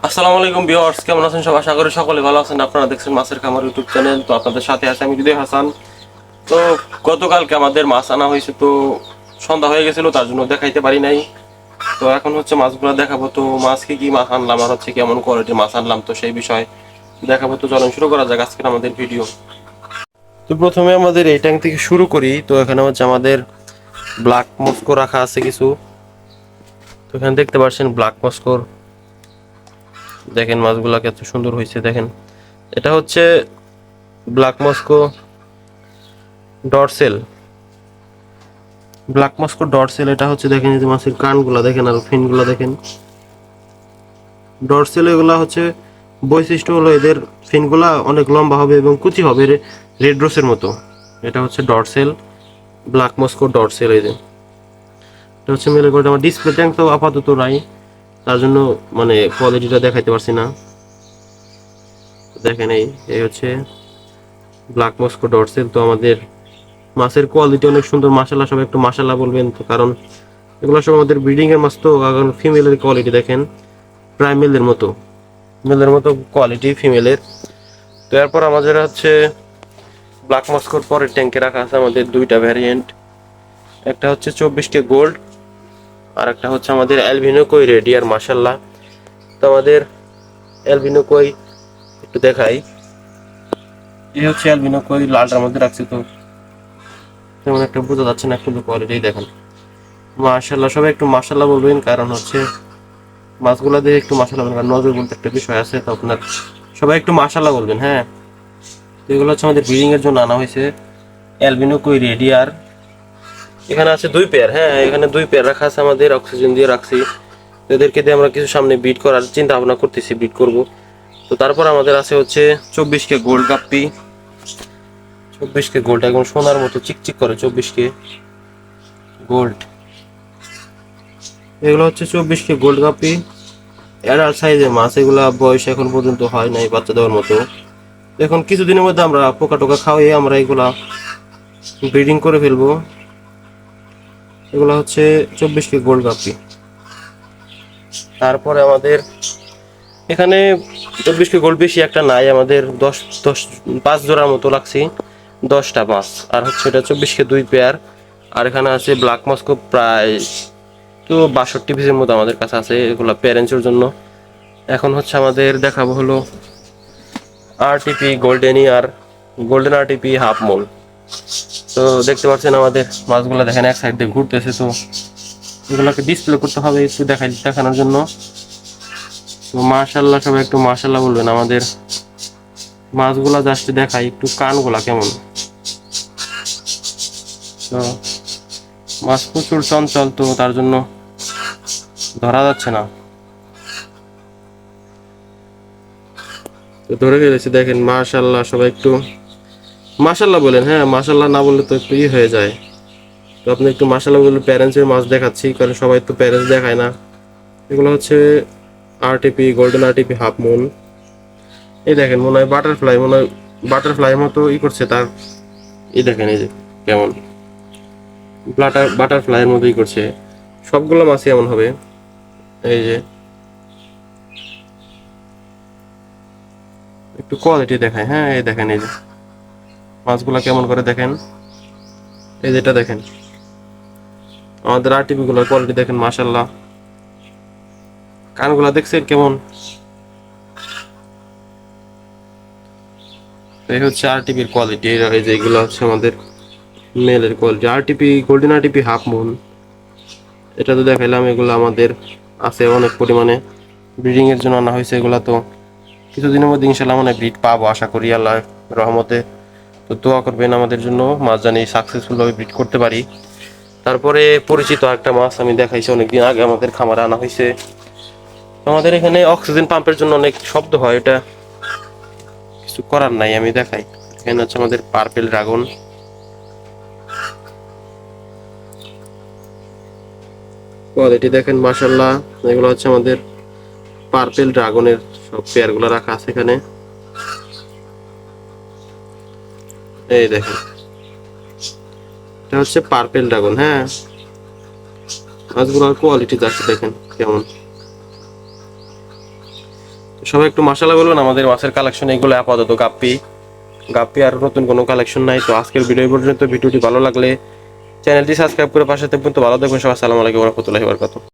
আসসালামু আলাইকুম ভিউয়ার্স, কেমন আছেন সবাই? আশা করি সকলে ভালো আছেন। আপনারা দেখছেন মাছের খামার ইউটিউব চ্যানেল। তো আপনাদের সাথে আছে আমি হৃদয় হাসান। তো গতকালকে আমাদের মাছ আনা হয়েছে, তো সন্ধ্যা হয়ে গেছিল, তার জন্য দেখাইতে পারি নাই। তো এখন হচ্ছে মাছগুলো দেখাবো। তো মাছ কি মাছ আনলাম আর হচ্ছে কেমন কোয়ালিটির মাছ আনলাম, তো সেই বিষয় দেখাবো। তো চলেন শুরু করা যাক আজকের আমাদের ভিডিও। তো প্রথমে আমাদের এই ট্যাঙ্ক থেকে শুরু করি। তো এখানে হচ্ছে আমাদের ব্ল্যাক মস্কো রাখা আছে কিছু। তো এখানে দেখতে পাচ্ছেন ব্ল্যাক মস্কোর, দেখেন মাছগুলা কত সুন্দর হয়েছে। দেখেন এটা হচ্ছে ব্ল্যাক মস্কো ডরসেল। ব্ল্যাক মস্কো ডরসেল এটা হচ্ছে, দেখেন এই যে মাছের কানগুলা দেখেন আর ফিনগুলা দেখেন। ডরসেল এগুলা হচ্ছে বৈশিষ্ট্য হলো এদের ফিনগুলা অনেক লম্বা হবে এবং কুচি হবে রেড রোসের মতো। এটা হচ্ছে ডরসেল, ব্ল্যাক মস্কো ডরসেল। এই যে এটা হচ্ছে মেলে করে। আমার ডিসপ্লে ট্যাঙ্ক তো আপাতত নাই, তার জন্য মানে কোয়ালিটিটা দেখাইতে পারছি না। দেখেন এই হচ্ছে ব্ল্যাক মস্কো ডরসেল। তো আমাদের মাছের কোয়ালিটি অনেক সুন্দর, মাশাআল্লাহ। সবাই একটু মাশাআল্লাহ বলবেন, তো কারণ এগুলো সব আমাদের ব্রিডিং এর মাছ। তো এখন ফিমেলের কোয়ালিটি দেখেন, প্রায় মেলের মতো কোয়ালিটি ফিমেলের। তো এরপর আমাদের হচ্ছে ব্ল্যাক মস্কোর পরের ট্যাঙ্কে রাখা আছে আমাদের দুইটা ভ্যারিয়েন্ট। একটা হচ্ছে 24K গোল্ড, আর একটা হচ্ছে আমাদের অ্যালবিনো কই রেডি। আর মাশাআল্লাহ, তো আমাদের অ্যালবিনো কই একটু দেখাই। এই হচ্ছে অ্যালবিনো কই, লালটার মধ্যে রাখছি। তো তেমন একটা বোঝা যাচ্ছে না, কিন্তু কোয়ালিটি দেখেন মাশাআল্লাহ। সবাই একটু মাশাআল্লাহ বলবেন, কারণ হচ্ছে মাছগুলা দিয়ে একটু মাশাআল্লাহ বলবেন। নজর বলতে একটা বিষয় আছে, তো আপনার সবাই একটু মাশাআল্লাহ বলবেন। হ্যাঁ, তো এগুলো হচ্ছে আমাদের ব্রিডিং এর জন্য আনা হয়েছে অ্যালবিনো কই রেডি। আর এখানে আছে দুই পেয়ার। হ্যাঁ, এখানে দুই পেয়ার রাখা আছে, আমাদের অক্সিজেন দিয়ে রাখছি। এদেরকে দিয়ে আমরা কিছু সামনে বিট করার চিন্তা ভাবনা করতেছি, বিট করব। তো তারপর আমাদের আছে হচ্ছে 24K গোল্ড গাপ্পি। 24K গোল্ড একদম সোনার মতো চিকচিক করে। 24K গোল্ড, এগুলো হচ্ছে 24K গোল্ড গাপ্পি। অ্যাডাল্ট সাইজের মাছ, এগুলা বয়স এখন পর্যন্ত হয় নাই বাচ্চা দেওয়ার মতো। এখন কিছুদিনের মধ্যে আমরা পোকা টোকা খাওয়াই আমরা এগুলা ব্রিডিং করে ফেলবো। এগুলা হচ্ছে 24K গোল্ড গাপ্পি। তারপরে আমাদের এখানে 24K গোল্ড বেশি একটা নাই, আমাদের 5 জোড়ার মতো রাখছি, 10টা মাছ। আর হচ্ছে এটা 24K দুই পেয়ার। আর এখানে আছে ব্ল্যাক মস্কো প্রায় তো 62 পিসের মতো আমাদের কাছে আছে, এগুলো প্যারেন্টসের জন্য। এখন হচ্ছে আমাদের দেখাবো হলো আরটিপি গোল্ডেন ইয়ার, গোল্ডেন আরটিপি হাফ মোল। তো দেখতে পাচ্ছেন আমাদের মাছগুলো দেখেন এক সাইড দিয়ে ঘুরতেছে। তো এগুলোকে ডিসপ্লে করতে হবে একটু দেখানোর জন্য। তো মাশাআল্লাহ, সবাই একটু মাশাআল্লাহ বলবেন। আমাদের মাছগুলা জাস্ট দেখাই একটু কানগুলা কেমন। তো মাছ প্রচুর চঞ্চল, তো তার জন্য ধরা যাচ্ছে না। তো ধরে ফেলেছি, দেখেন মাশাআল্লাহ। সবাই একটু মাশাআল্লাহ বলেন। হ্যাঁ, মাশাআল্লাহ না বললে তো একটু হয়ে যায়। তো আপনি একটু মাশাআল্লাহ বললে প্যারেন্টসের মাছ দেখাচ্ছি, কারণ সবাই তো প্যারেন্টস দেখায় না। এগুলো হচ্ছে RTP golden RTP half moon. এই দেখেন, মনে হয় বাটারফ্লাই মতো করছে তার। এই দেখেন এই যে কেমন বাটারফ্লাইয়ের মতোই করছে। সবগুলো মাছই এমন হবে। এই যে একটু কোয়ালিটি দেখায়। হ্যাঁ, এই দেখেন এই যে মাছগুলা কেমন করে দেখেন। এই যেটা দেখেন আমাদের আরটিপি গুলোর কোয়ালিটি দেখেন মাশাআল্লাহ। কানগুলা দেখছেন কেমন। এই হচ্ছে আরটিপির কোয়ালিটি। এই যে এগুলো হচ্ছে আমাদের মেলের quality, RTP golden RTP half moon. এটা তো দেখাইলাম। এগুলো আমাদের আছে অনেক পরিমাণে, ব্রিডিং এর জন্য আনা হয়েছে এগুলা। তো কিছুদিনের মধ্যে ইনশাল্লাহ মানে ব্রিড পাবো আশা করি আল্লাহ রহমতে। তো দোয়া করবেন আমাদের জন্য, মাছ জানি সাকসেসফুল ভাবে ব্রিড করতে পারি। তারপরে পরিচিত একটা মাছ আমি দেখাইছি অনেকদিন আগে, আমাদের খামারে আনা হয়েছে। আমাদের এখানে অক্সিজেন পাম্পের জন্য অনেক শব্দ হয়, এটা কিছু করার নাই, আমি দেখাই। এখানে হচ্ছে আমাদের পার্পেল ড্রাগন। কোয়ালিটি দেখেন মাশাআল্লাহ। এগুলো হচ্ছে আমাদের পার্পেল ড্রাগনের সব পেয়ার গুলো রাখা আছে এখানে। এই দেখেন এটা হচ্ছে পার্পেল ড্রাগন। হ্যাঁ, মাছগুলোর কোয়ালিটি জাস্ট দেখেন কেমন। তো সবাই একটু মাশাআল্লাহ বলবেন। আমাদের মাছের কালেকশন এগুলো আপাতত গাপ্পি গাপ্পি, আর নতুন কোনো কালেকশন নাই। তো আজকের ভিডিও পর্যন্ত। ভিডিওটি ভালো লাগলে চ্যানেলটি সাবস্ক্রাইব করে পাশে থাকবেন। তো ভালো থাকবেন সবাই। আসসালামু আলাইকুম ওয়া রাহমাতুল্লাহি ওয়া বারাকাতুহু।